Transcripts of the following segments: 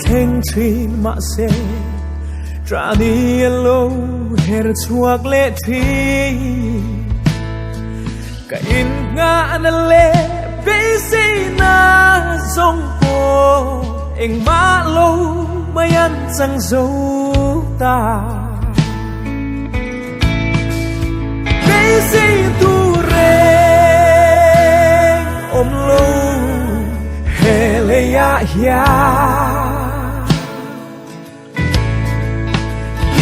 thèn tri mà se tra đi lâu her chuak lệ thi cả in ngã na lệ bê si na sông po anh má lâu mai ăn chẳng dấu ta bê si tu re ôm lâu hè lê ya ya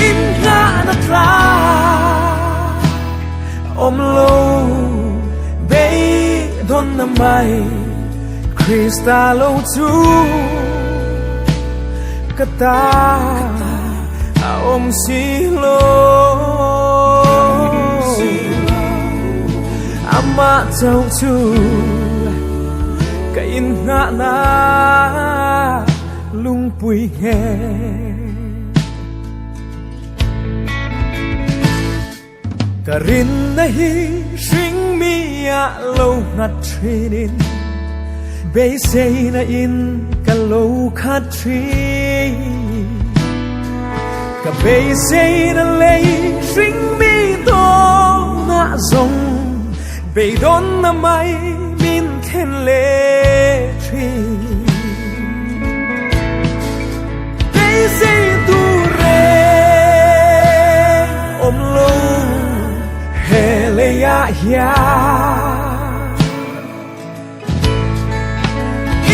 in ngã na tra ôm lâu bê đôn na mai Krista lâu chú kata ôm si lo ama châu chú cái in ngã na lung pui nghe karin na hi sing mi a lâu ngắt trinin bê say na in ka lâu khát tri ka bê say na lay sing mi to na zong bê đón na mai min khen lê tri bê say tu re ôm lâu hè lê ya ya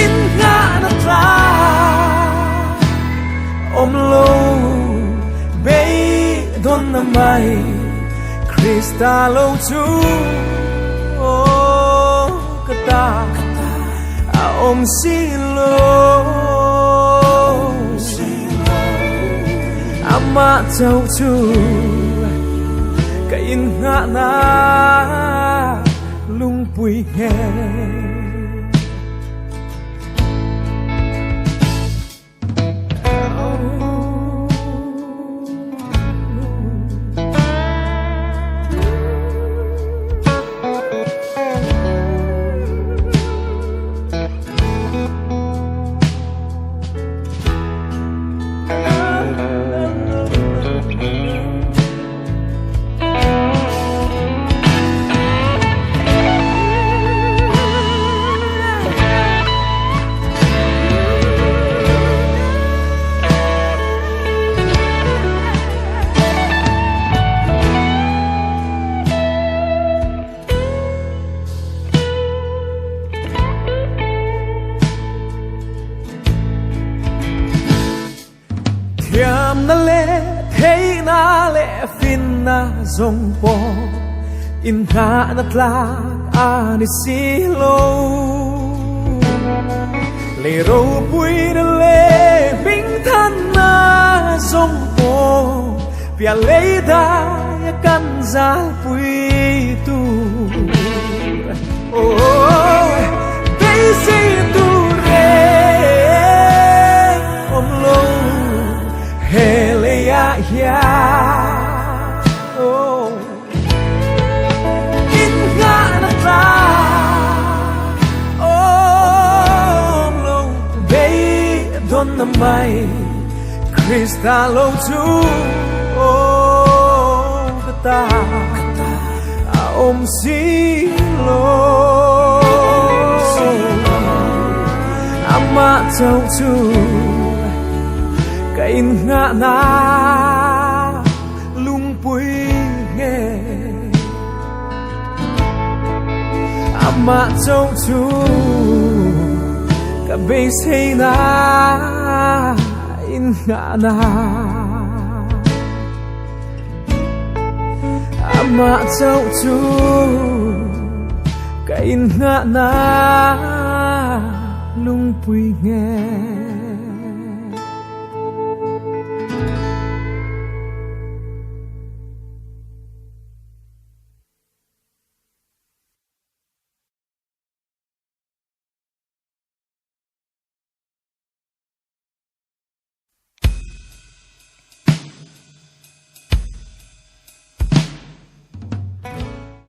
in ngã na tra ôm lâu bê đón na mai Krista lâu chú kata ôm si lo ama châu chú cái in ngã na lung pui nghe thiam na lệ thấy na lệ fin na zong po in ngã na tla ani si lo lê rô bui na lệ bình than na zong po bia lê da ya kan za bui tu oh đây si tu re om lo hè lê ya ya oh in ngã na tra oh lo bê đón na mai Krista lâu chú oh kata ôm si lo ama châu chú cái in ngã na lung pui nghe ama châu chú cả bê say na in ngã na ama châu chú cái in ngã na lung pui nghe